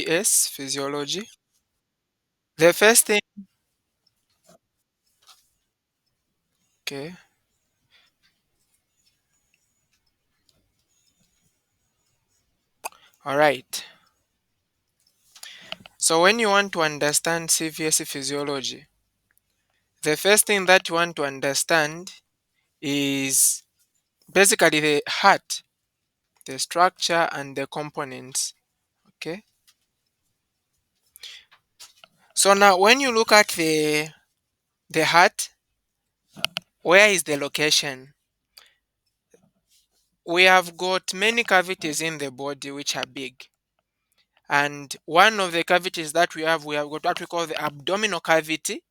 PS, physiology. The first thing, okay, all right. So when you want to understand CVS physiology, the first thing that you want to understand is basically the heart, the structure and the components. Okay. So now when you look at the heart, where is the location? We have got many cavities in the body which are big. And one of the cavities that we have got what we call the abdominal cavity,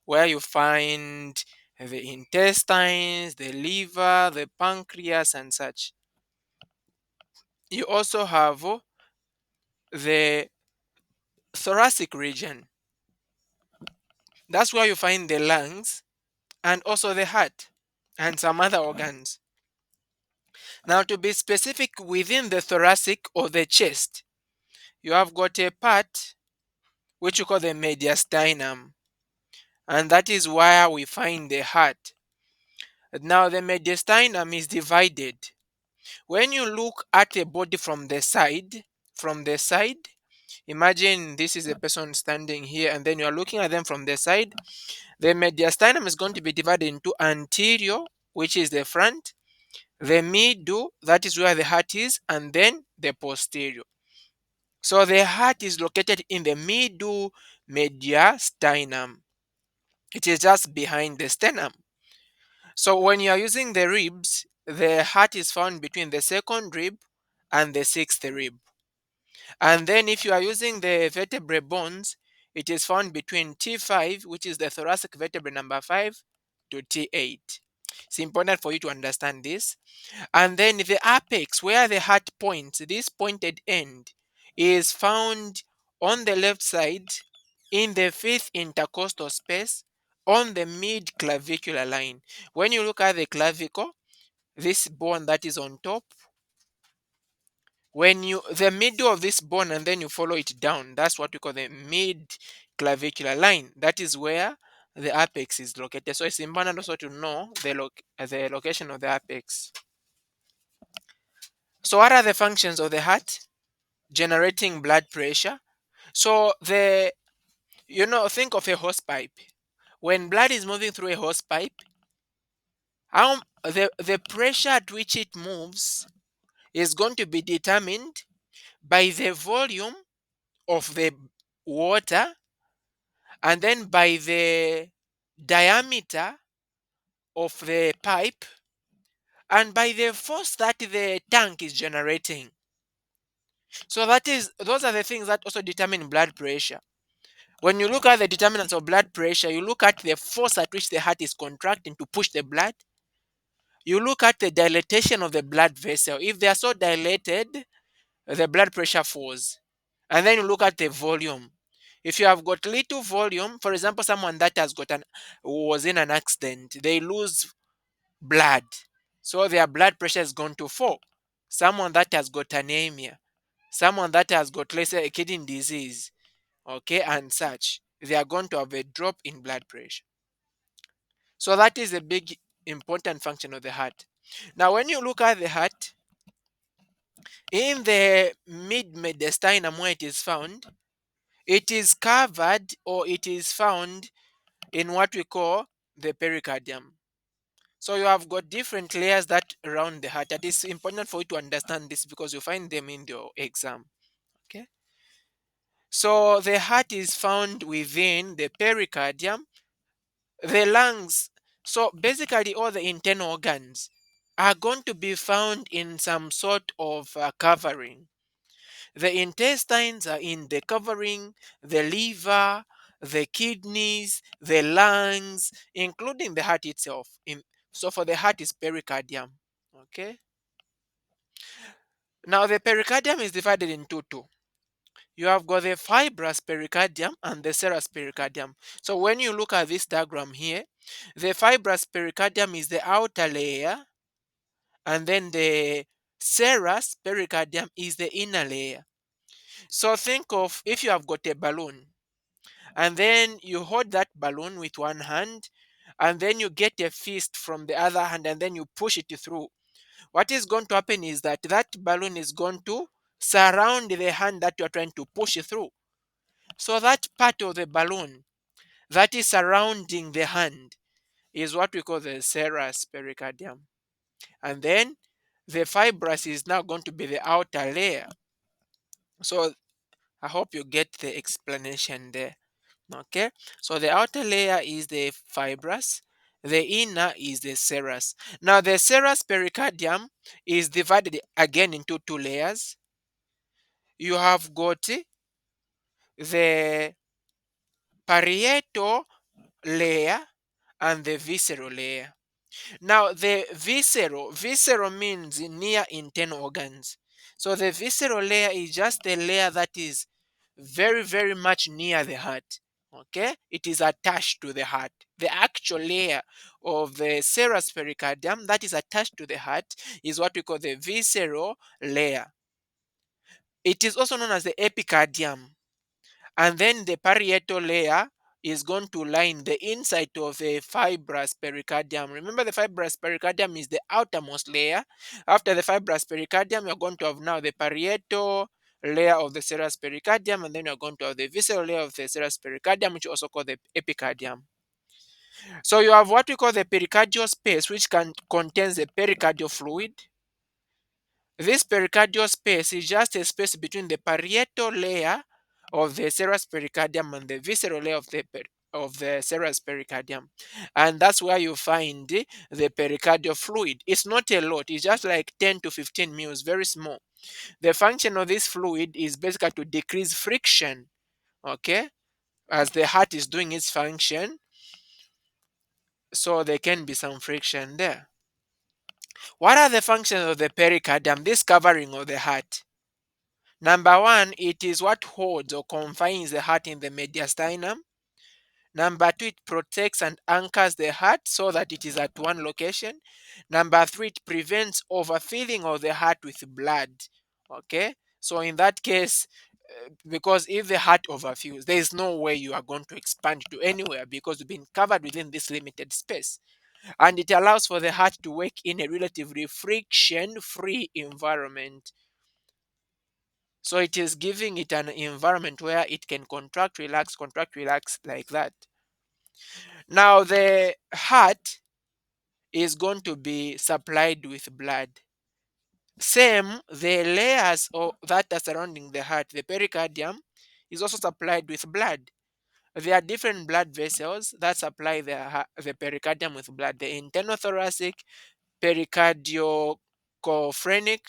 where you find the intestines, the liver, the pancreas, and such. You also have the thoracic region. That's where you find the lungs and also the heart and some other organs. Now, to be specific, within the thoracic or the chest, you have got a part which you call the mediastinum, and that is where we find the heart. Now, the mediastinum is divided. When you look at a body from the side, imagine this is a person standing here, and then you are looking at them from the side. The mediastinum is going to be divided into anterior, which is the front, the middle, that is where the heart is, and then the posterior. So the heart is located in the middle mediastinum. It is just behind the sternum. So when you are using the ribs, the heart is found between the second rib and the sixth rib. And then if you are using the vertebrae bones, it is found between T5, which is the thoracic vertebrae number 5, to T8. It's important for you to understand this. And then the apex, where the heart points, this pointed end, is found on the left side in the fifth intercostal space on the mid clavicular line. When you look at the clavicle, this bone that is on top, when you the middle of this bone and then you follow it down, that's what we call the mid clavicular line. That is where the apex is located. So it's important also to know the location of the apex. So what are the functions of the heart? Generating blood pressure. So think of a hose pipe. When blood is moving through a hose pipe, the pressure at which it moves is going to be determined by the volume of the water, and then by the diameter of the pipe, and by the force that the tank is generating. So those are the things that also determine blood pressure. When you look at the determinants of blood pressure, you look at the force at which the heart is contracting to push the blood. You look at the dilatation of the blood vessel. If they are so dilated, the blood pressure falls. And then you look at the volume. If you have got little volume, for example, someone that was in an accident, they lose blood. So their blood pressure is going to fall. Someone that has got anemia, someone that has got, let's say, a kidney disease, okay, and such, they are going to have a drop in blood pressure. So that is a big important function of the heart. Now, when you look at the heart, in the mid mediastinum where it is found, it is covered or it is found in what we call the pericardium. So you have got different layers that around the heart. That is important for you to understand this because you find them in your exam. Okay. So the heart is found within the pericardium, the lungs. So basically, all the internal organs are going to be found in some sort of covering. The intestines are in the covering, the liver, the kidneys, the lungs, including the heart itself. So for the heart is pericardium. Okay. Now the pericardium is divided into two. You have got the fibrous pericardium and the serous pericardium. So when you look at this diagram here, the fibrous pericardium is the outer layer, and then the serous pericardium is the inner layer. So think of if you have got a balloon and then you hold that balloon with one hand and then you get a fist from the other hand and then you push it through. What is going to happen is that that balloon is going to surround the hand that you are trying to push through. So that part of the balloon that is surrounding the hand is what we call the serous pericardium. And then the fibrous is now going to be the outer layer. So I hope you get the explanation there. Okay, so the outer layer is the fibrous, the inner is the serous. Now the serous pericardium is divided again into two layers. You have got the parietal layer and the visceral layer. Now the visceral means near internal organs. So the visceral layer is just the layer that is very, very much near the heart. Okay, it is attached to the heart. The actual layer of the serous pericardium that is attached to the heart is what we call the visceral layer. It is also known as the epicardium. And then the parietal layer is going to line the inside of the fibrous pericardium. Remember, the fibrous pericardium is the outermost layer. After the fibrous pericardium, you're going to have now the parietal layer of the serous pericardium, and then you're going to have the visceral layer of the serous pericardium, which is also called the epicardium. So you have what we call the pericardial space, which contains the pericardial fluid. This pericardial space is just a space between the parietal layer of the serous pericardium and the visceral layer of the serous pericardium. And that's where you find the pericardial fluid. It's not a lot, it's just like 10 to 15 mils, very small. The function of this fluid is basically to decrease friction, okay, as the heart is doing its function, so there can be some friction there. What are the functions of the pericardium, this covering of the heart? Number one, it is what holds or confines the heart in the mediastinum. Number two, it protects and anchors the heart so that it is at one location. Number three, it prevents overfilling of the heart with blood. Okay, so in that case, because if the heart overfills, there is no way you are going to expand to anywhere because you've been covered within this limited space. And it allows for the heart to work in a relatively friction free environment. So it is giving it an environment where it can contract, relax like that. Now the heart is going to be supplied with blood. Same, the layers that are surrounding the heart, the pericardium, is also supplied with blood. There are different blood vessels that supply the pericardium with blood. The internal thoracic, pericardiophrenic,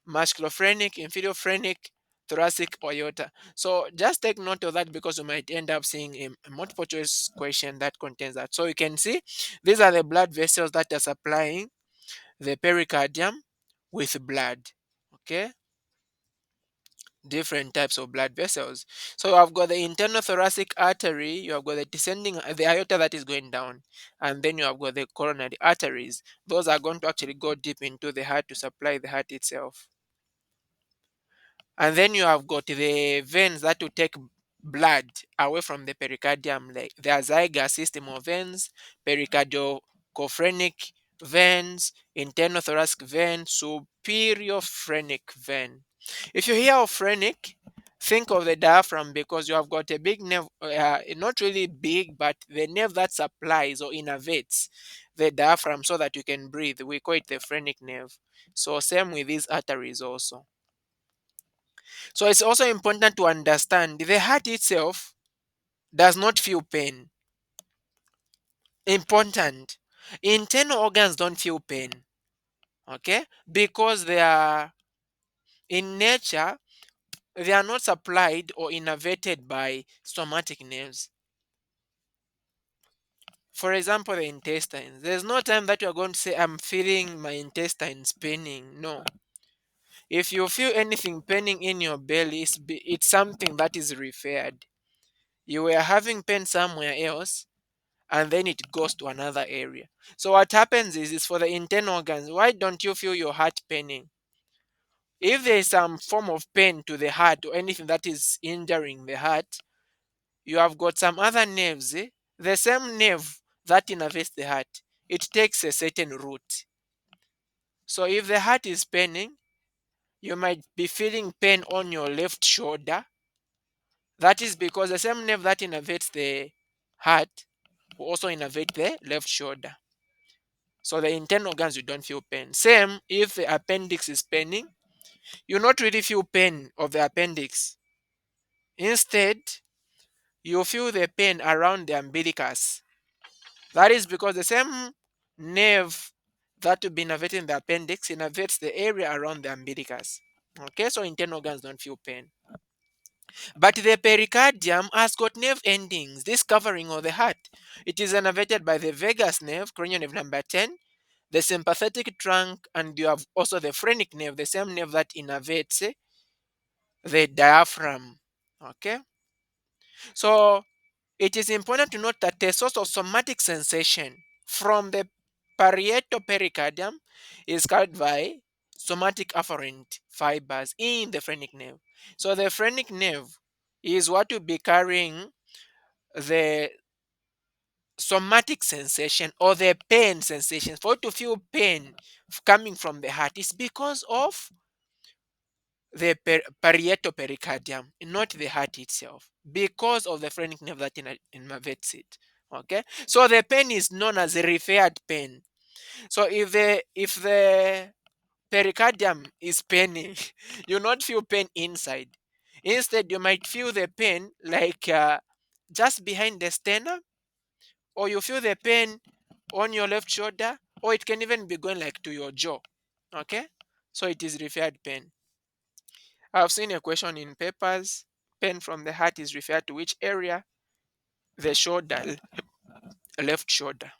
musculophrenic, inferior phrenic, thoracic, or aorta. So just take note of that because you might end up seeing a multiple choice question that contains that. So you can see these are the blood vessels that are supplying the pericardium with blood. Okay, different types of blood vessels. So I've got the internal thoracic artery, you have got the descending, the aorta that is going down, and then you have got the coronary arteries. Those are going to actually go deep into the heart to supply the heart itself. And then you have got the veins that will take blood away from the pericardium, like the Zeiger system of veins, pericardiophrenic veins, internal thoracic vein, superior phrenic vein. If you hear of phrenic, think of the diaphragm because you have got a big nerve, not really big, but the nerve that supplies or innervates the diaphragm so that you can breathe. We call it the phrenic nerve. So same with these arteries also. So it's also important to understand the heart itself does not feel pain. Important. Internal organs don't feel pain. Okay? Because they are in nature, they are not supplied or innervated by somatic nerves. For example, the intestines. There's no time that you're going to say, I'm feeling my intestines paining. No. If you feel anything paining in your belly, it's something that is referred. You were having pain somewhere else, and then it goes to another area. So what happens is for the internal organs, why don't you feel your heart paining? If there is some form of pain to the heart or anything that is injuring the heart, you have got some other nerves. The same nerve that innervates the heart, it takes a certain route. So if the heart is paining, you might be feeling pain on your left shoulder. That is because the same nerve that innervates the heart will also innervate the left shoulder. So the internal organs, you don't feel pain. Same if the appendix is paining, you not really feel pain of the appendix. Instead, you feel the pain around the umbilicus. That is because the same nerve that will be innervating the appendix innervates the area around the umbilicus. Okay, so internal organs don't feel pain. But the pericardium has got nerve endings, this covering of the heart. It is innervated by the vagus nerve, cranial nerve number 10, the sympathetic trunk, and you have also the phrenic nerve, the same nerve that innervates the diaphragm. Okay, so it is important to note that the source of somatic sensation from the parietal pericardium is carried by somatic afferent fibers in the phrenic nerve. So the phrenic nerve is what will be carrying the somatic sensation or the pain sensation. For you to feel pain coming from the heart is because of the parietal pericardium, not the heart itself, because of the phrenic nerve that innervates it. Okay, so the pain is known as a referred pain. So if the pericardium is paining, you not feel pain inside. Instead, you might feel the pain like just behind the sternum, or you feel the pain on your left shoulder, or it can even be going like to your jaw. Okay, so it is referred pain. I've seen a question in papers. Pain from the heart is referred to which area? The shoulder, left shoulder.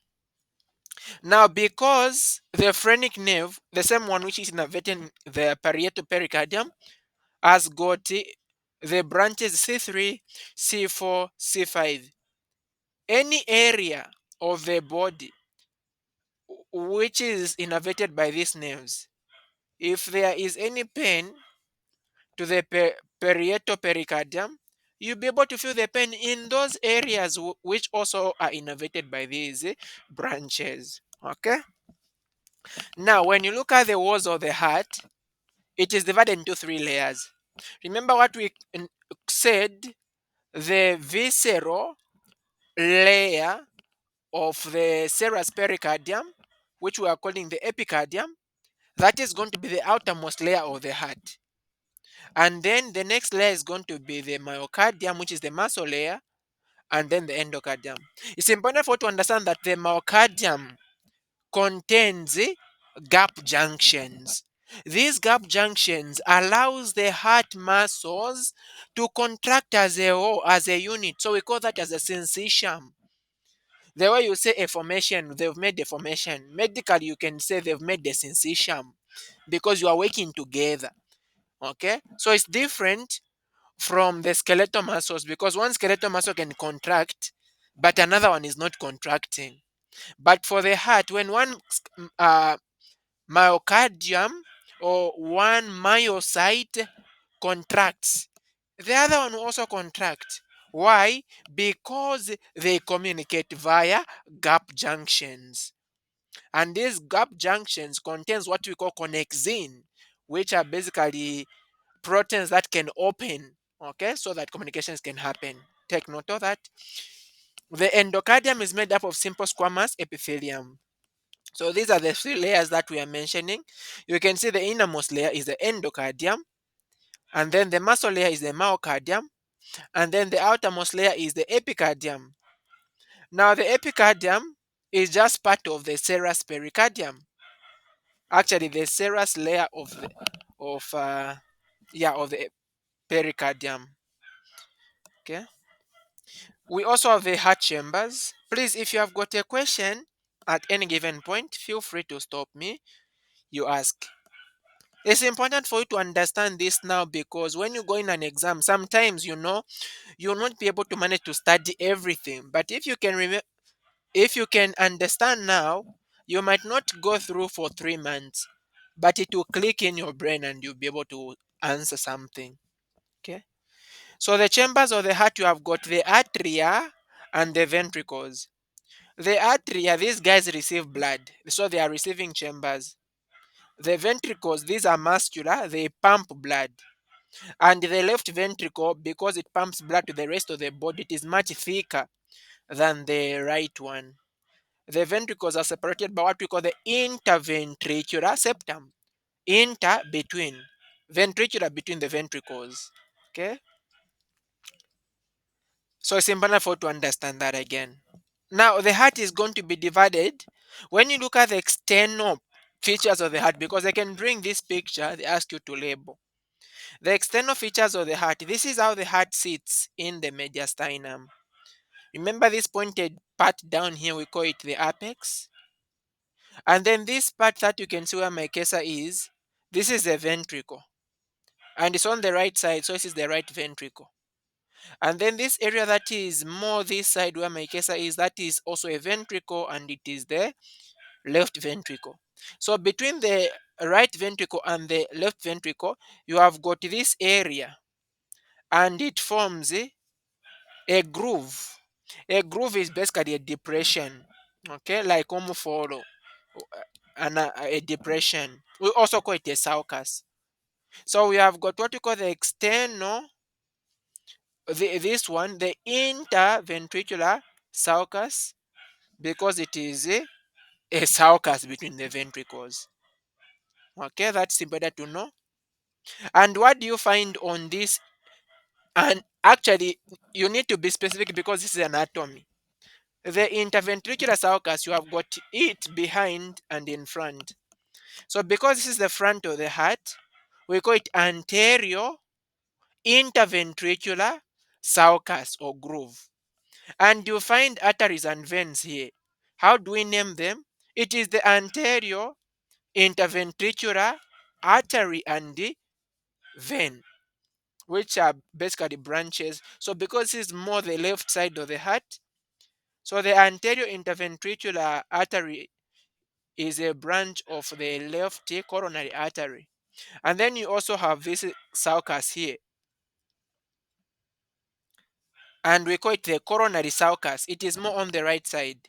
Now, because the phrenic nerve, the same one which is innervating the parietal pericardium, has got the branches C3, C4, C5. Any area of the body which is innervated by these nerves, if there is any pain to the parietal pericardium, you'll be able to feel the pain in those areas which also are innervated by these branches. Okay. Now, when you look at the walls of the heart, it is divided into three layers. Remember what we said: the visceral layer of the serous pericardium, which we are calling the epicardium, that is going to be the outermost layer of the heart. And then the next layer is going to be the myocardium, which is the muscle layer, and then the endocardium. It's important for you to understand that the myocardium contains gap junctions. These gap junctions allows the heart muscles to contract as a whole, as a unit. So we call that as a syncytium. The way you say a formation, they've made a formation. Medically, you can say they've made the syncytium because you are working together. Okay, so it's different from the skeletal muscles because one skeletal muscle can contract, but another one is not contracting. But for the heart, when one myocardium or one myocyte contracts, the other one will also contract. Why? Because they communicate via gap junctions. And these gap junctions contains what we call connexin, which are basically proteins that can open, okay, so that communications can happen. Take note of that. The endocardium is made up of simple squamous epithelium. So these are the three layers that we are mentioning. You can see the innermost layer is the endocardium, and then the muscle layer is the myocardium, and then the outermost layer is the epicardium. Now the epicardium is just part of the serous pericardium. Actually, the serous layer of the of the pericardium. Okay. We also have the heart chambers. Please, if you have got a question at any given point, feel free to stop me. You ask. It's important for you to understand this now because when you go in an exam, sometimes you'll not be able to manage to study everything. But if you can if you can understand now, you might not go through for 3 months. but it will click in your brain and you'll be able to answer something. Okay. So the chambers of the heart, you have got the atria and the ventricles. The atria, these guys receive blood, so they are receiving chambers. The ventricles, these are muscular, they pump blood. And the left ventricle, because it pumps blood to the rest of the body, it is much thicker than the right one. The ventricles are separated by what we call the interventricular septum. Inter between, ventricular between the ventricles. Okay, so it's important for you to understand that again. Now the heart is going to be divided. When you look at the external features of the heart, because they can bring this picture, they ask you to label the external features of the heart. This is how the heart sits in the mediastinum. Remember this pointed part down here, we call it the apex. And then this part that you can see where my cursor is, this is the ventricle. And it's on the right side, so this is the right ventricle. And then this area that is more this side where my cursor is, that is also a ventricle, and it is the left ventricle. So between the right ventricle and the left ventricle, you have got this area, and it forms a groove. A groove is basically a depression, okay, like follow and a depression. We also call it a sulcus. So we have got what we call the external, this one, the interventricular sulcus, because it is a sulcus between the ventricles. Okay, that's important to know. And what do you find on this? And actually, you need to be specific because this is anatomy. The interventricular sulcus, you have got it behind and in front. So because this is the front of the heart, we call it anterior interventricular sulcus or groove. And you find arteries and veins here. How do we name them? It is the anterior interventricular artery and the vein, which are basically branches. So because this is more the left side of the heart, so the anterior interventricular artery is a branch of the left coronary artery. And then you also have this sulcus here, and we call it the coronary sulcus. It is more on the right side,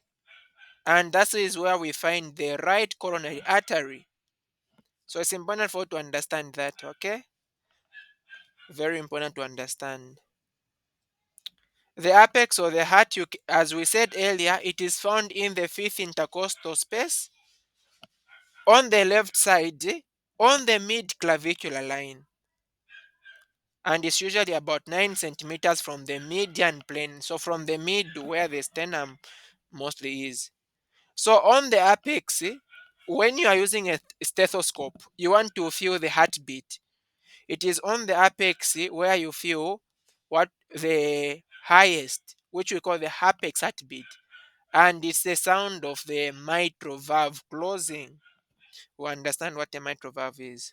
and that is where we find the right coronary artery. So it's important for you to understand that, okay? Very important to understand. The apex or the heart, as we said earlier, it is found in the fifth intercostal space on the left side, on the mid clavicular line, and it's usually about 9 centimeters from the median plane. So from the mid where the sternum mostly is. So on the apex, when you are using a stethoscope, you want to feel the heartbeat. It is on the apex where you feel what the highest, which we call the apex heartbeat, and it's the sound of the mitral valve closing. We understand what a mitral valve is.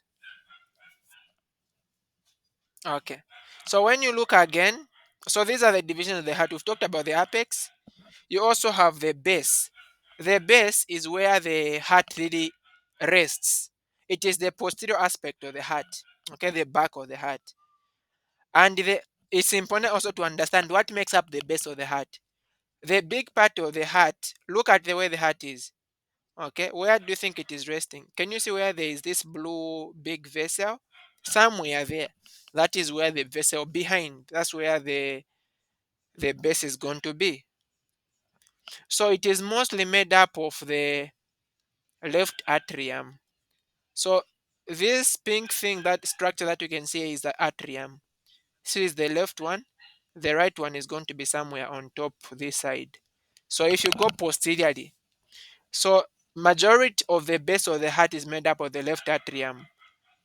Okay. So when you look again, so these are the divisions of the heart. We've talked about the apex. You also have the base. The base is where the heart really rests. It is the posterior aspect of the heart, okay, the back of the heart. And it's important also to understand what makes up the base of the heart. The big part of the heart, look at the way the heart is. Okay, where do you think it is resting? Can you see where there is this blue big vessel? Somewhere there. That is where the vessel behind. That's where the base is going to be. So it is mostly made up of the left atrium. So this pink thing, that structure that you can see is the atrium. This is the left one. The right one is going to be somewhere on top this side. So if you go posteriorly, so majority of the base of the heart is made up of the left atrium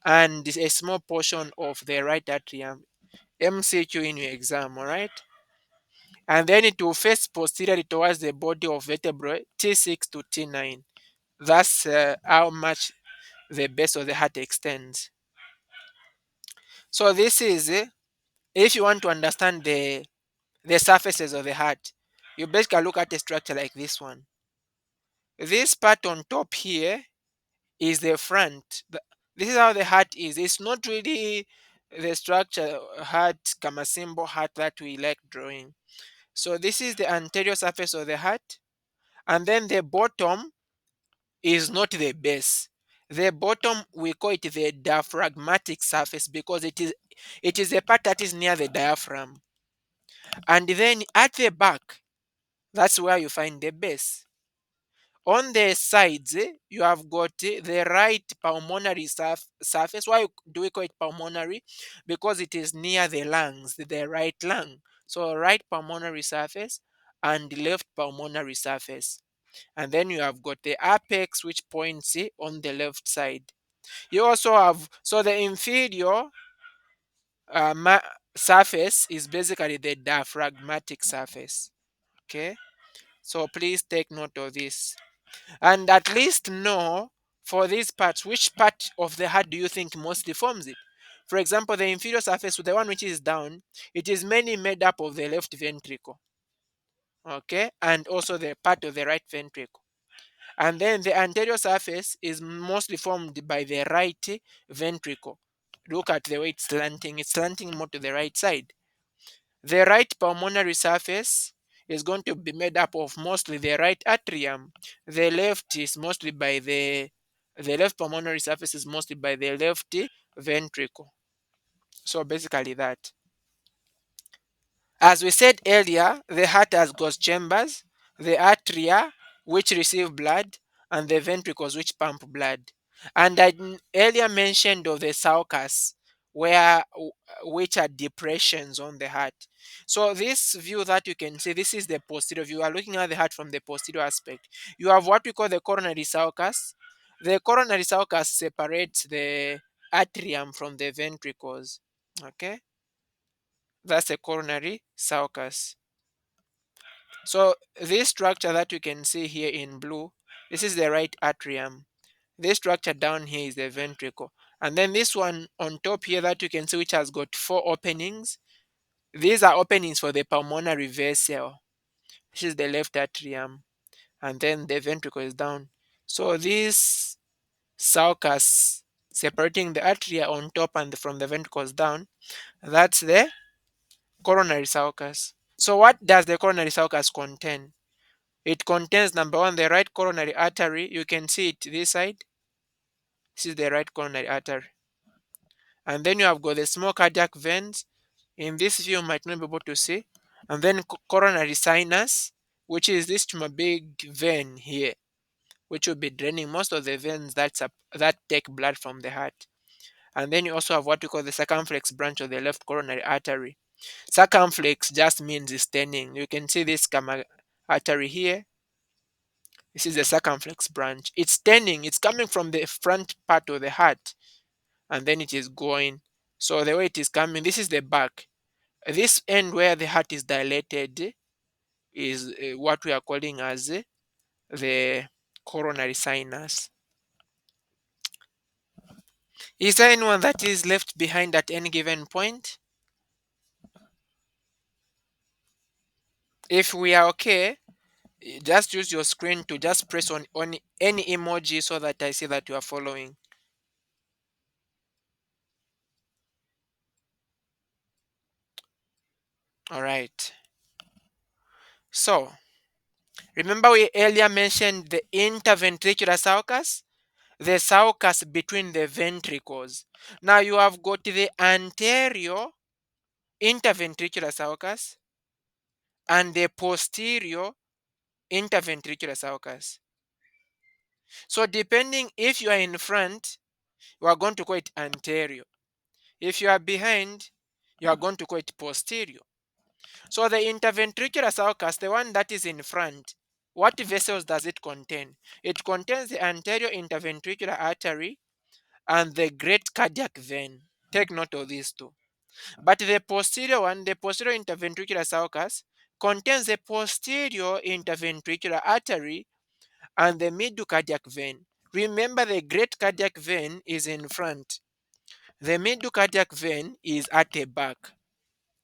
and a small portion of the right atrium. MCQ in your exam, all right? And then it will face posteriorly towards the body of vertebrae T6 to T9. That's how much the base of the heart extends. So this is if you want to understand the surfaces of the heart, you basically look at a structure like this one. This part on top here is the front, This is how the heart is. It's not really the structure heart, kama symbol heart that we like drawing. So this is the anterior surface of the heart, and then the bottom is not the base. The bottom we call it the diaphragmatic surface because it is the part that is near the diaphragm. And then at the back, that's where you find the base. On the sides, you have got the right pulmonary surface. Why do we call it pulmonary? Because it is near the lungs, the right lung. So right pulmonary surface and left pulmonary surface. And then you have got the apex, which points on the left side. You also have, so the inferior surface is basically the diaphragmatic surface. Okay, so please take note of this and at least know for these parts which part of the heart do you think mostly forms it. For example, the inferior surface, the one which is down, it is mainly made up of the left ventricle, okay, and also the part of the right ventricle. And then the anterior surface is mostly formed by the right ventricle. Look at the way it's slanting more to the right side. The right pulmonary surface is going to be made up of mostly the right atrium. The left is mostly by the left pulmonary surface is mostly by the left ventricle. So basically that. As we said earlier, the heart has got chambers, the atria, which receive blood, and the ventricles, which pump blood. And I earlier mentioned of the sulcus, which are depressions on the heart. So this view that you can see, this is the posterior view. You are looking at the heart from the posterior aspect. You have what we call the coronary sulcus. The coronary sulcus separates the atrium from the ventricles. Okay, that's a coronary sulcus. So this structure that you can see here in blue, this is the right atrium. This structure down here is the ventricle. And then this one on top here that you can see, which has got four openings. These are openings for the pulmonary vessel. This is the left atrium. And then the ventricle is down. So this sulcus separating the atria on top and from the ventricles down, that's the coronary sulcus. So what does the coronary sulcus contain? It contains number one, the right coronary artery. You can see it this side. This is the right coronary artery. And then you have got the small cardiac veins. In this view, you might not be able to see. And then coronary sinus, which is this big vein here, which will be draining most of the veins that take blood from the heart. And then you also have what we call the circumflex branch of the left coronary artery. Circumflex just means it's turning. You can see this artery here. This is the circumflex branch. It's turning, it's coming from the front part of the heart and then it is going. So the way it is coming, this is the back. This end where the heart is dilated is what we are calling as the coronary sinus. Is there anyone that is left behind at any given point? If we are okay, just use your screen to just press on any emoji so that I see that you are following. All right. So remember we earlier mentioned the interventricular sulcus, the sulcus between the ventricles. Now you have got the anterior interventricular sulcus and the posterior interventricular sulcus. So depending if you are in front, you are going to call it anterior. If you are behind, you are going to call it posterior. So the interventricular sulcus, the one that is in front, what vessels does it contain? It contains the anterior interventricular artery and the great cardiac vein. Take note of these two. But the posterior one, the posterior interventricular sulcus, contains the posterior interventricular artery and the middle cardiac vein. Remember, the great cardiac vein is in front. The middle cardiac vein is at the back.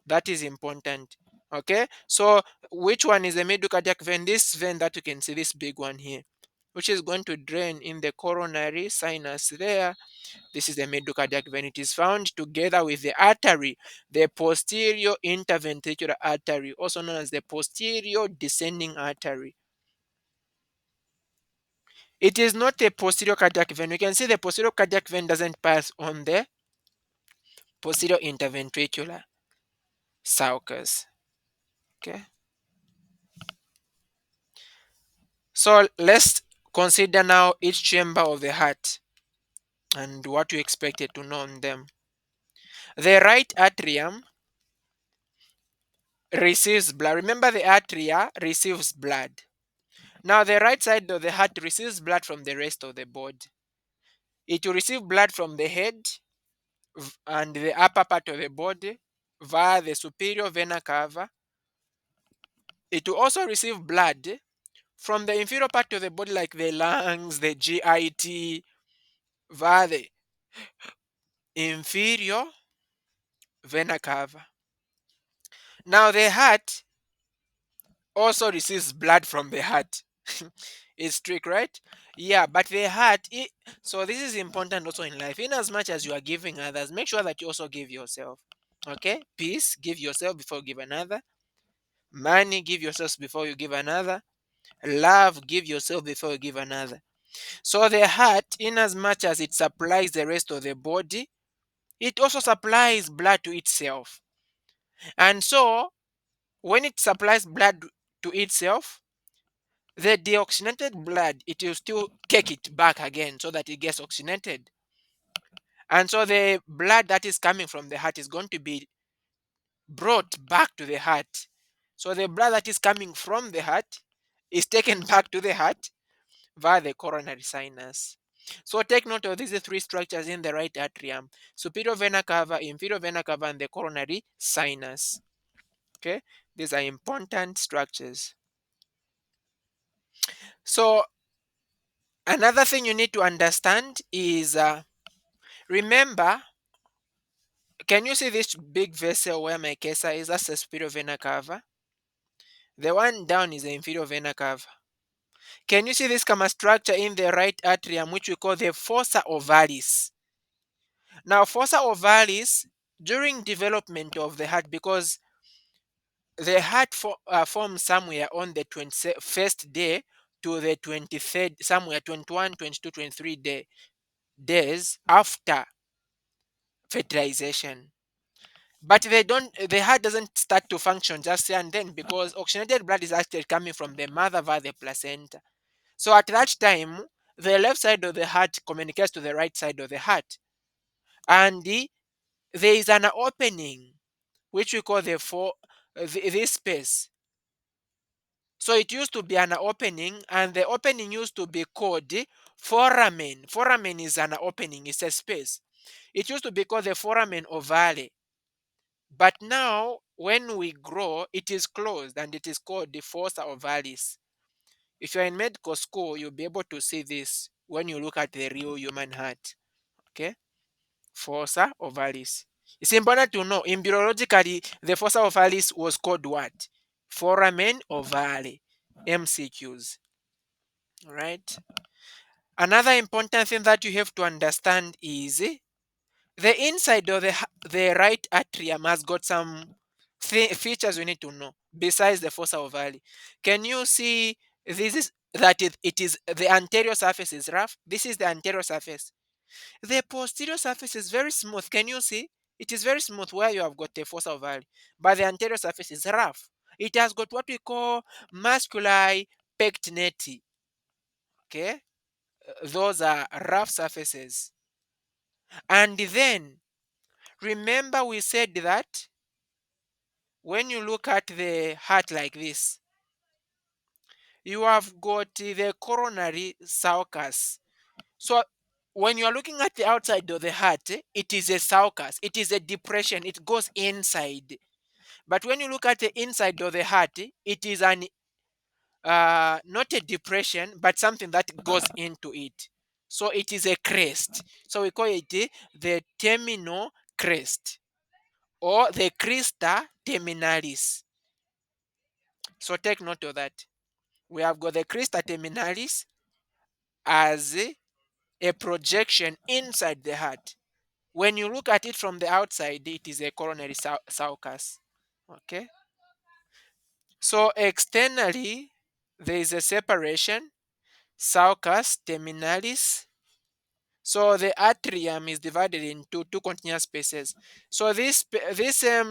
That is important. Okay, so which one is the middle cardiac vein? This vein that you can see, this big one here. which is going to drain in the coronary sinus there. This is the middle cardiac vein. It is found together with the artery, the posterior interventricular artery, also known as the posterior descending artery. It is not a posterior cardiac vein. You can see the posterior cardiac vein doesn't pass on the posterior interventricular sulcus. Okay. So let's consider now each chamber of the heart and what you expected to know on them. The right atrium receives blood. Remember, the atria receives blood. Now, the right side of the heart receives blood from the rest of the body. It will receive blood from the head and the upper part of the body via the superior vena cava. It will also receive blood from the inferior part of the body, like the lungs, the GIT, via the inferior vena cava. Now, the heart also receives blood from the heart. It's trick, right? Yeah, but the heart, so this is important also in life. In as much as you are giving others, make sure that you also give yourself. Okay? Peace, give yourself before you give another. Money, give yourself before you give another. Love, give yourself before you give another. So the heart, in as much as it supplies the rest of the body, it also supplies blood to itself. And so, when it supplies blood to itself, the deoxygenated blood, it will still take it back again so that it gets oxygenated. And so the blood that is coming from the heart is going to be brought back to the heart. So the blood that is coming from the heart is taken back to the heart via the coronary sinus. So take note of these three structures in the right atrium: superior vena cava, inferior vena cava, and the coronary sinus. Okay, these are important structures. So another thing you need to understand is remember, can you see this big vessel where my cursor is? That's the superior vena cava. The one down is the inferior vena cava. Can you see this gamma structure in the right atrium, which we call the fossa ovalis? Now, fossa ovalis, during development of the heart, because the heart forms somewhere on the 21st day to the 23rd, somewhere 21, 22, 23 days after fertilization. But the heart doesn't start to function just there and then, because oxygenated blood is actually coming from the mother via the placenta. So at that time, the left side of the heart communicates to the right side of the heart. And there is an opening, which we call this space. So it used to be an opening, and the opening used to be called foramen. Foramen is an opening, it's a space. It used to be called the foramen ovale. But now, when we grow, it is closed and it is called the fossa ovalis. If you're in medical school, you'll be able to see this when you look at the real human heart. Okay? Fossa ovalis. It's important to know, in biologically, the fossa ovalis was called what? Foramen ovale. MCQs. All right? Another important thing that you have to understand is the inside of the right atrium has got some features we need to know besides the fossa ovale. Can you see this is that it is the anterior surface is rough? This is the anterior surface. The posterior surface is very smooth. Can you see? It is very smooth where you have got the fossa ovale, but the anterior surface is rough. It has got what we call musculi pectinati. Okay, those are rough surfaces. And then remember, we said that when you look at the heart like this, you have got the coronary sulcus. So when you are looking at the outside of the heart, it is a sulcus, it is a depression, it goes inside. But when you look at the inside of the heart, it is an not a depression, but something that goes into it. So it is a crest. So we call it the terminal crest or the crista terminalis. So take note of that. We have got the crista terminalis as a projection inside the heart. When you look at it from the outside, it is a coronary sulcus. Okay. So externally, there is a separation, sulcus terminalis. So the atrium is divided into two continuous spaces. So this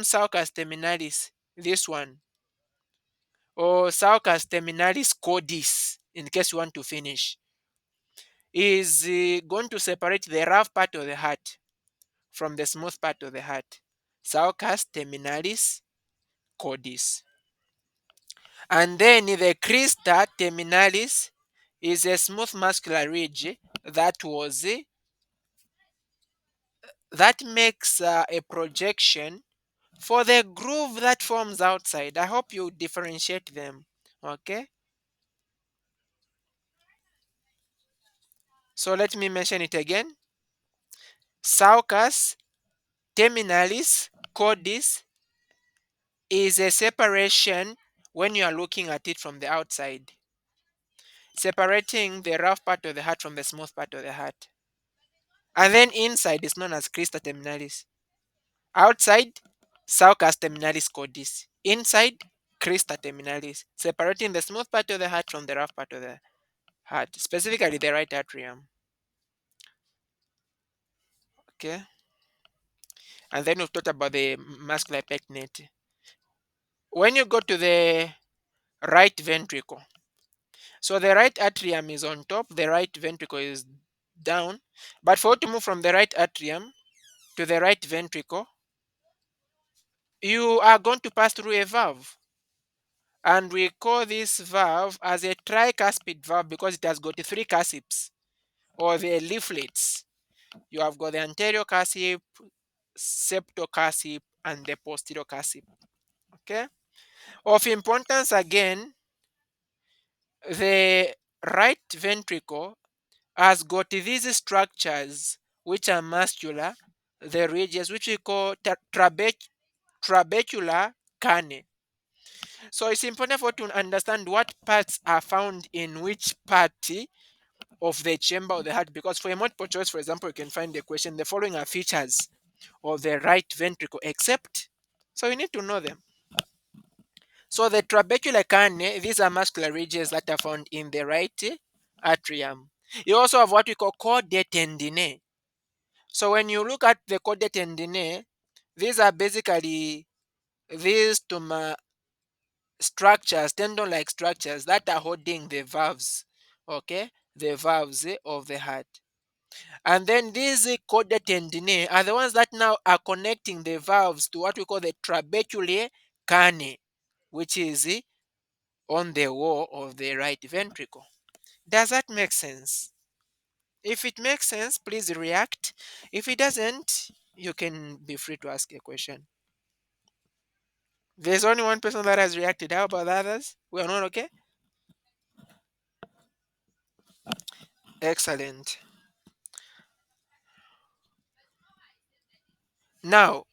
sulcus terminalis, this one, or sulcus terminalis cordis, in case you want to finish, is going to separate the rough part of the heart from the smooth part of the heart. Sulcus terminalis cordis. And then the crista terminalis is a smooth muscular ridge that makes a projection for the groove that forms outside. I hope you differentiate them. Okay. So let me mention it again. Sulcus terminalis cordis is a separation when you are looking at it from the outside, separating the rough part of the heart from the smooth part of the heart. And then inside is known as crista terminalis. Outside, sulcus terminalis cordis. Inside, crista terminalis, separating the smooth part of the heart from the rough part of the heart, specifically the right atrium. Okay. And then we've talked about the muscular pectinate. When you go to the right ventricle, so the right atrium is on top, the right ventricle is down. But for you to move from the right atrium to the right ventricle, you are going to pass through a valve. And we call this valve as a tricuspid valve because it has got three cusps or the leaflets. You have got the anterior cusp, septal cusp, and the posterior cusp. Okay. Of importance again, the right ventricle has got these structures which are muscular, the ridges which we call trabecular carne. So it's important for you to understand what parts are found in which party of the chamber of the heart, because for a multiple choice, for example, you can find the question: the following are features of the right ventricle, except. So you need to know them. So the trabecular carne, these are muscular ridges that are found in the right atrium. You also have what we call chordae tendineae. So when you look at the chordae tendineae, these are basically these structures, tendon-like structures that are holding the valves, okay, the valves of the heart. And then these chordae tendineae are the ones that now are connecting the valves to what we call the trabecular carne, which is on the wall of the right ventricle. Does that make sense? If it makes sense, please react. If it doesn't, you can be free to ask a question. There's only one person that has reacted. How about the others? We are not okay? Excellent. Now,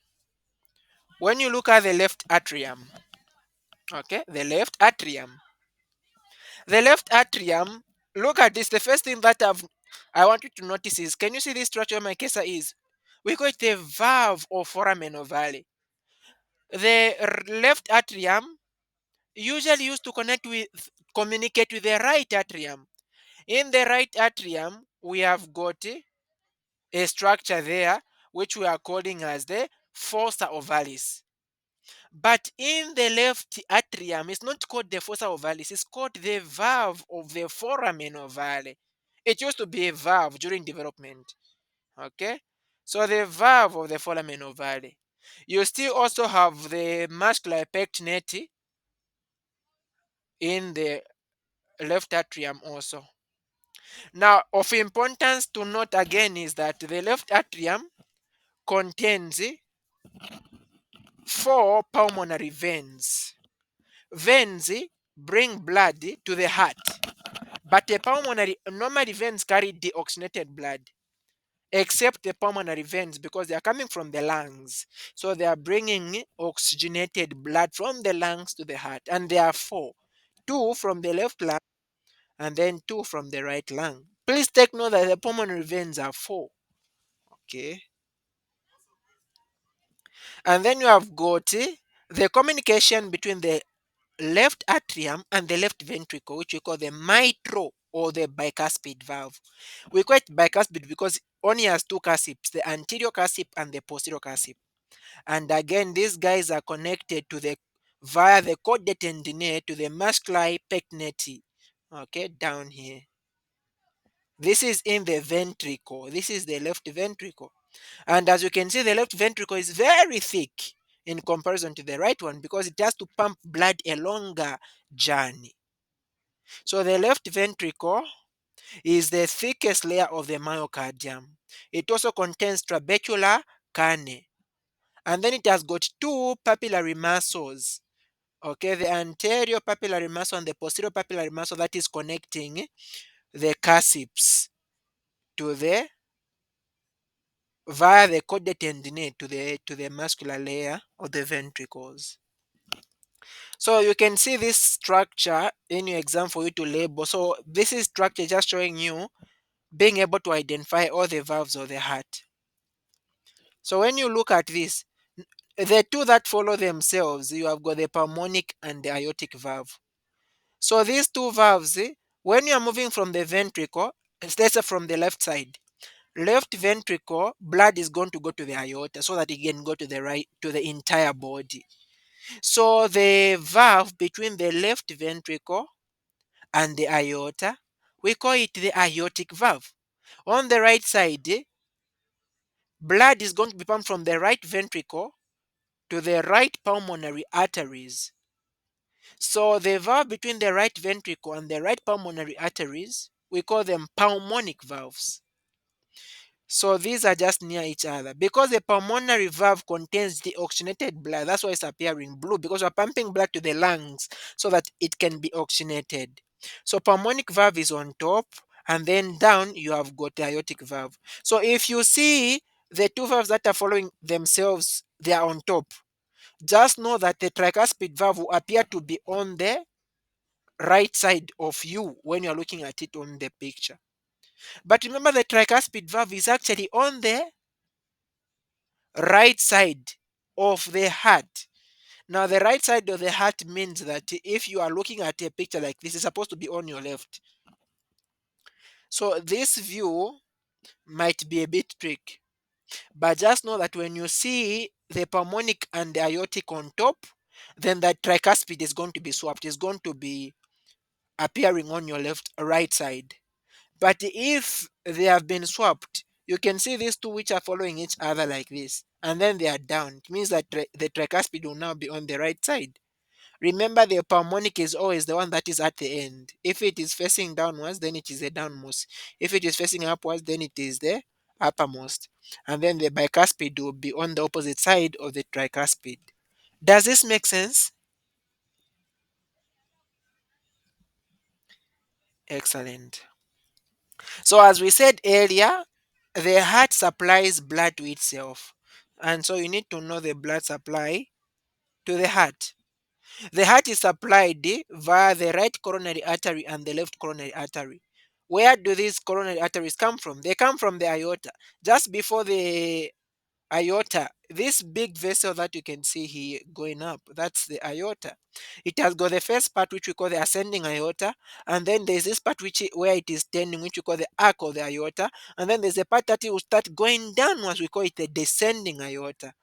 when you look at the left atrium, okay, the left atrium, look at this. The first thing that I want you to notice is, can you see this structure my cursor is? We call it the valve or foramen ovale. The left atrium usually used to communicate with the right atrium. In the right atrium, we have got a structure there which we are calling as the fossa ovalis. But in the left atrium, it's not called the fossa ovalis, it's called the valve of the foramen ovale. It used to be a valve during development. Okay? So the valve of the foramen ovale. You still also have the muscular pectinate in the left atrium also. Now, of importance to note again is that the left atrium contains four pulmonary veins. Veins bring blood to the heart, but the pulmonary normally veins carry deoxygenated blood, except the pulmonary veins because they are coming from the lungs. So they are bringing oxygenated blood from the lungs to the heart, and there are four: two from the left lung and then two from the right lung. Please take note that the pulmonary veins are four. Okay. And then you have got the communication between the left atrium and the left ventricle, which we call the mitral or the bicuspid valve. We call it bicuspid because only has two cusps, the anterior cusp and the posterior cusp. And again, these guys are connected to the via the chordae tendineae to the musculi pectinati. Okay, down here. This is in the ventricle. This is the left ventricle. And as you can see, the left ventricle is very thick in comparison to the right one because it has to pump blood a longer journey. So the left ventricle is the thickest layer of the myocardium. It also contains trabecular carne. And then it has got two papillary muscles. Okay, the anterior papillary muscle and the posterior papillary muscle that is connecting the cusps to the via the chordae tendineae to the muscular layer of the ventricles. So you can see this structure in your exam for you to label. So this is structure just showing you being able to identify all the valves of the heart. So when you look at this, the two that follow themselves, you have got the pulmonic and the aortic valve. So these two valves, when you are moving from the ventricle, let's say from the left side, left ventricle, blood is going to go to the aorta so that it can go to the right, to the entire body. So the valve between the left ventricle and the aorta, we call it the aortic valve. On the right side, blood is going to be pumped from the right ventricle to the right pulmonary arteries. So the valve between the right ventricle and the right pulmonary arteries, we call them pulmonic valves. So these are just near each other. Because the pulmonary valve contains the oxygenated blood, that's why it's appearing blue, because we're pumping blood to the lungs so that it can be oxygenated. So pulmonic valve is on top, and then down you have got the aortic valve. So if you see the two valves that are following themselves, they are on top. Just know that the tricuspid valve will appear to be on the right side of you when you're looking at it on the picture. But remember, the tricuspid valve is actually on the right side of the heart. Now, the right side of the heart means that if you are looking at a picture like this, it's supposed to be on your left. So, this view might be a bit tricky, but just know that when you see the pulmonic and the aortic on top, then the tricuspid is going to be swapped, it's going to be appearing on your left right side. But if they have been swapped, you can see these two which are following each other like this, and then they are down. It means that the tricuspid will now be on the right side. Remember, the pulmonic is always the one that is at the end. If it is facing downwards, then it is the downmost. If it is facing upwards, then it is the uppermost. And then the bicuspid will be on the opposite side of the tricuspid. Does this make sense? Excellent. So, as we said earlier, the heart supplies blood to itself. And so you need to know the blood supply to the heart. The heart is supplied via the right coronary artery and the left coronary artery. Where do these coronary arteries come from? They come from the aorta. Just before the aorta, this big vessel that you can see here going up, that's the aorta. It has got the first part which we call the ascending aorta, and then there's this part where it is turning, which we call the arc of the aorta, and then there's a part that it will start going downwards, we call it the descending aorta.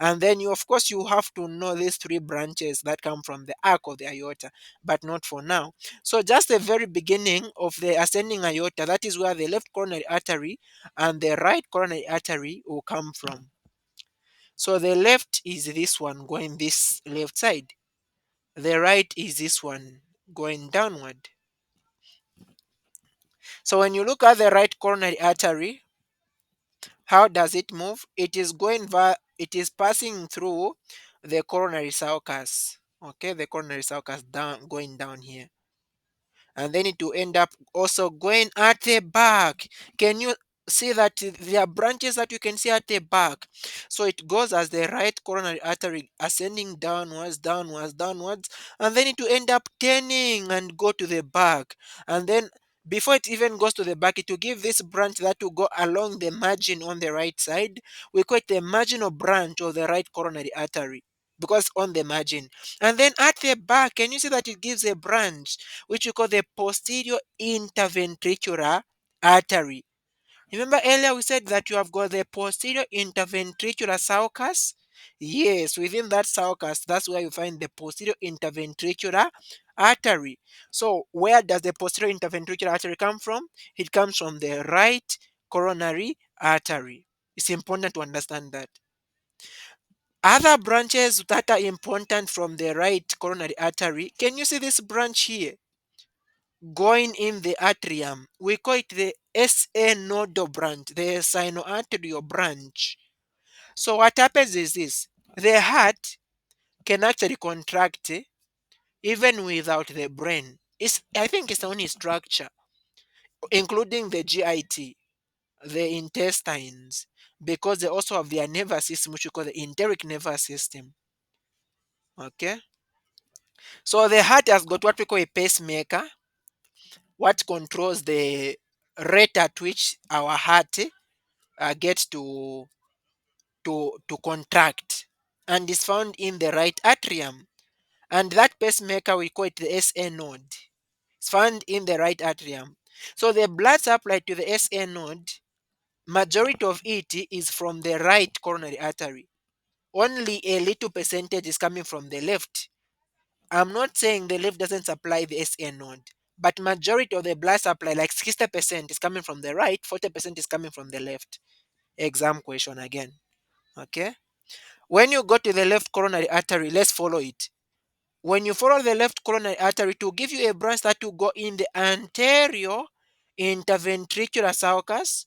And then you, of course, you have to know these three branches that come from the arc of the aorta, but not for now. So just the very beginning of the ascending aorta, that is where the left coronary artery and the right coronary artery will come from. So the left is this one going this left side. The right is this one going downward. So when you look at the right coronary artery, how does it move? It is passing through the coronary sulcus. Okay, the coronary sulcus down going down here. And then it will end up also going at the back. Can you see that there are branches that you can see at the back? So it goes as the right coronary artery ascending downwards, downwards, downwards, and then it will end up turning and go to the back. And then before it even goes to the back, it will give this branch that will go along the margin on the right side. We call it the marginal branch of the right coronary artery because on the margin. And then at the back, can you see that it gives a branch which we call the posterior interventricular artery? Remember earlier we said that you have got the posterior interventricular sulcus? Yes, within that sulcus, that's where you find the posterior interventricular artery. So, where does the posterior interventricular artery come from? It comes from the right coronary artery. It's important to understand that. Other branches that are important from the right coronary artery, can you see this branch here? Going in the atrium. We call it the SA nodal branch, the sinoarterial branch. So what happens is this: the heart can actually contract even without the brain. I think it's the only structure, including the GIT, the intestines, because they also have their nervous system, which we call the enteric nervous system. Okay, so the heart has got what we call a pacemaker, what controls the rate at which our heart gets to contract, and is found in the right atrium. And that pacemaker, we call it the SA node. It's found in the right atrium. So the blood supply to the SA node, majority of it is from the right coronary artery. Only a little percentage is coming from the left. I'm not saying the left doesn't supply the SA node, but majority of the blood supply, like 60%, is coming from the right, 40% is coming from the left. Exam question again. Okay. When you go to the left coronary artery, let's follow it. When you follow the left coronary artery, to give you a branch that will go in the anterior interventricular sulcus,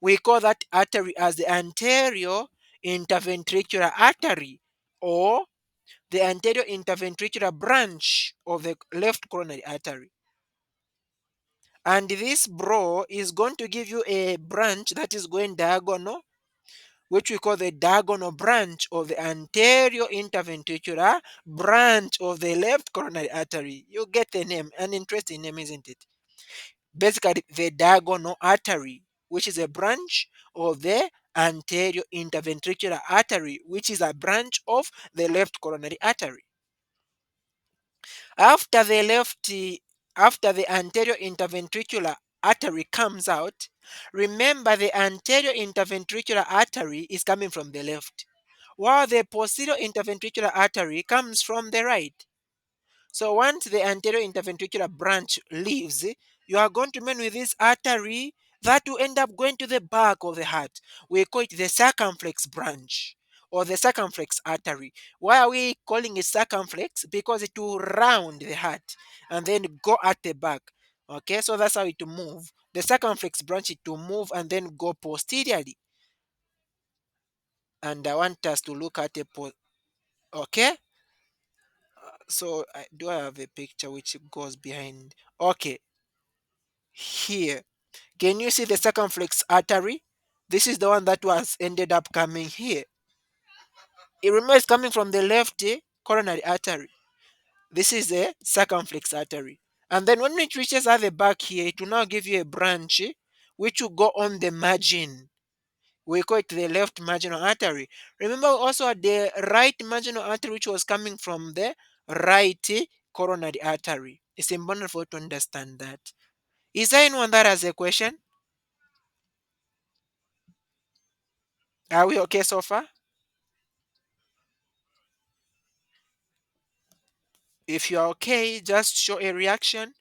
we call that artery as the anterior interventricular artery, or the anterior interventricular branch of the left coronary artery. And this bro is going to give you a branch that is going diagonal, which we call the diagonal branch of the anterior interventricular branch of the left coronary artery. You get the name, an interesting name, isn't it? Basically, the diagonal artery, which is a branch of the anterior interventricular artery, which is a branch of the left coronary artery. After the left, after the anterior interventricular artery comes out, remember the anterior interventricular artery is coming from the left, while the posterior interventricular artery comes from the right. So once the anterior interventricular branch leaves, you are going to remain with this artery that will end up going to the back of the heart. We call it the circumflex branch or the circumflex artery. Why are we calling it circumflex? Because it will round the heart and then go at the back. Okay, so that's how it will move. The circumflex branch, it will move and then go posteriorly. And I want us to look at okay. So do I have a picture which goes behind? Okay, here. Can you see the circumflex artery? This is the one that was ended up coming here. It remains coming from the left coronary artery. This is the circumflex artery. And then when it reaches at the back here, it will now give you a branch which will go on the margin. We call it the left marginal artery. Remember we also had the right marginal artery which was coming from the right coronary artery. It's important for you to understand that. Is there anyone that has a question? Are we okay so far? If you are okay, just show a reaction.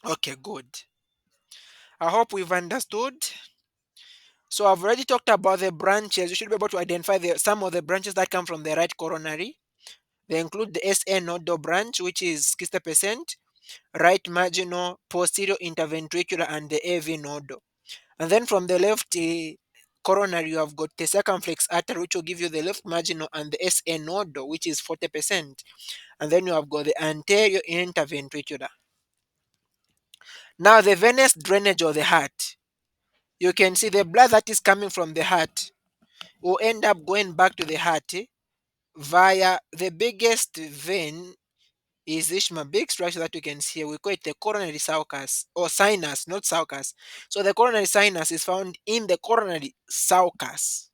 Okay, good. I hope we've understood. So I've already talked about the branches. You should be able to identify some of the branches that come from the right coronary. They include the SA nodal branch, which is 60%, right marginal, posterior interventricular, and the AV nodal. And then from the left coronary, you have got the circumflex artery, which will give you the left marginal, and the SA nodal, which is 40%. And then you have got the anterior interventricular. Now, the venous drainage of the heart. You can see the blood that is coming from the heart will end up going back to the heart via the biggest vein is this my big structure that you can see here. We call it the coronary sulcus or sinus, not sulcus. So the coronary sinus is found in the coronary sulcus.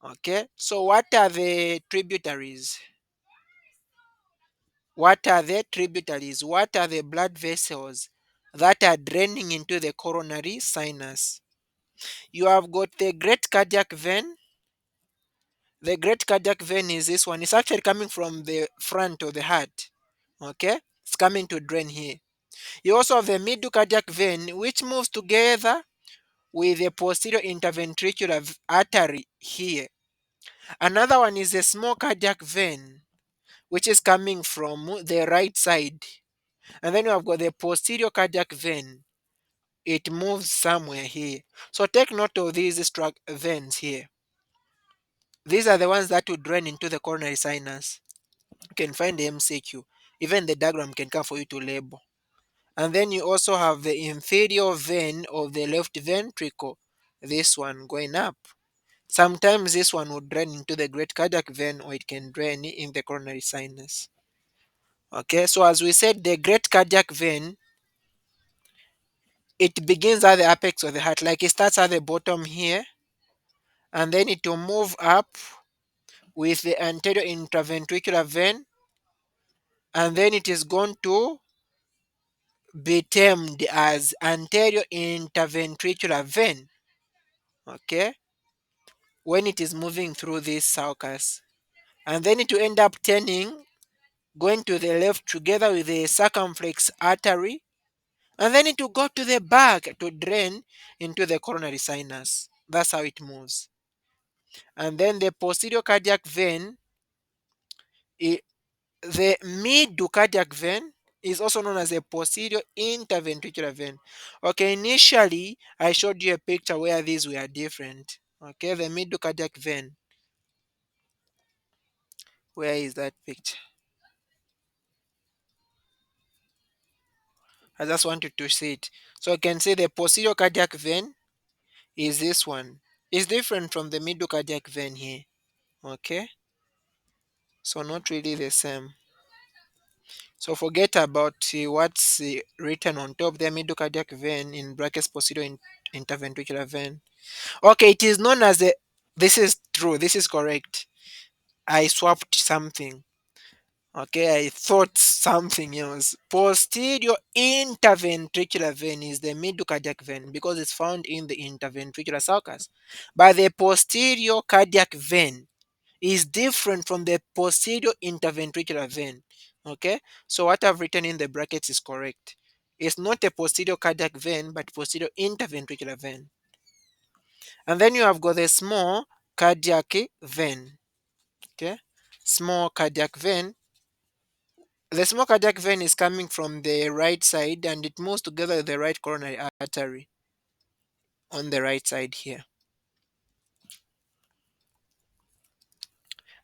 Okay, so what are the tributaries? What are the tributaries? What are the blood vessels that are draining into the coronary sinus? You have got the great cardiac vein. The great cardiac vein is this one. It's actually coming from the front of the heart. Okay, it's coming to drain here. You also have the middle cardiac vein, which moves together with the posterior interventricular artery here. Another one is the small cardiac vein, which is coming from the right side. And then you have got the posterior cardiac vein. It moves somewhere here. So take note of these veins here. These are the ones that will drain into the coronary sinus. You can find the MCQ. Even the diagram can come for you to label. And then you also have the inferior vein of the left ventricle. This one going up. Sometimes this one will drain into the great cardiac vein, or it can drain in the coronary sinus. Okay, so as we said, the great cardiac vein, it begins at the apex of the heart, like it starts at the bottom here, and then it will move up with the anterior interventricular vein, and then it is going to be termed as anterior interventricular vein. Okay, when it is moving through this sulcus, and then it will end up turning, going to the left together with the circumflex artery, and then it will go to the back to drain into the coronary sinus. That's how it moves. And then the posterior cardiac vein, the middle cardiac vein is also known as the posterior interventricular vein. Okay, initially I showed you a picture where these were different. Okay, the middle cardiac vein. Where is that picture? I just wanted to see it. So you can see the posterior cardiac vein is this one. It's different from the middle cardiac vein here. Okay, so not really the same. So forget about what's written on top there, middle cardiac vein in brackets posterior interventricular vein. Okay, it is known as the. This is true. This is correct. I swapped something. Okay, I thought something else. Posterior interventricular vein is the middle cardiac vein because it's found in the interventricular sulcus. But the posterior cardiac vein is different from the posterior interventricular vein. Okay, so what I've written in the brackets is correct. It's not a posterior cardiac vein, but posterior interventricular vein. And then you have got the small cardiac vein. Okay, small cardiac vein. The small cardiac vein is coming from the right side and it moves together with the right coronary artery on the right side here.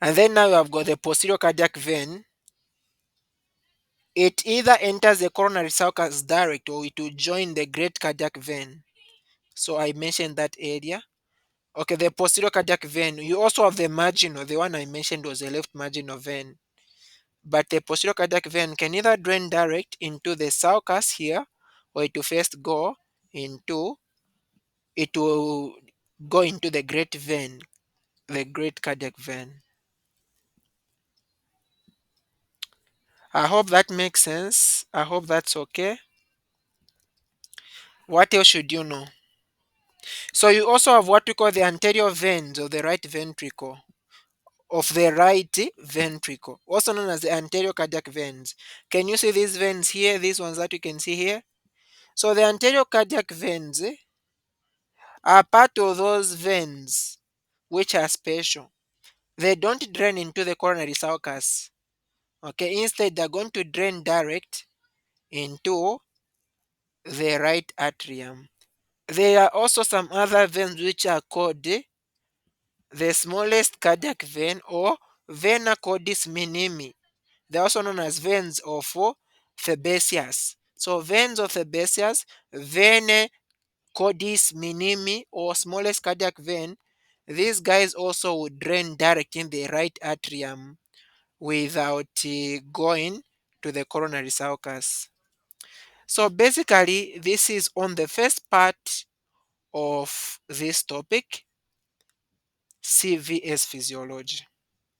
And then now you have got the posterior cardiac vein. It either enters the coronary sulcus direct or it will join the great cardiac vein. So I mentioned that area. Okay, the posterior cardiac vein. You also have the marginal. The one I mentioned was the left marginal vein. But the posterior cardiac vein can either drain direct into the sulcus here, or it will first go into, it will go into the great vein, the great cardiac vein. I hope that makes sense. I hope that's okay. What else should you know? So you also have what we call the anterior veins of the right ventricle. Of the right ventricle, also known as the anterior cardiac veins. Can you see these veins here? These ones that you can see here. So the anterior cardiac veins are part of those veins which are special. They don't drain into the coronary sulcus. Okay, instead they're going to drain direct into the right atrium. There are also some other veins which are called the smallest cardiac vein or vena cordis minimi. They're also known as veins of Fabaceous. So veins of Fabaceous, vene cordis minimi or smallest cardiac vein, these guys also would drain direct in the right atrium without going to the coronary sulcus. So basically, this is on the first part of this topic, CVS physiology.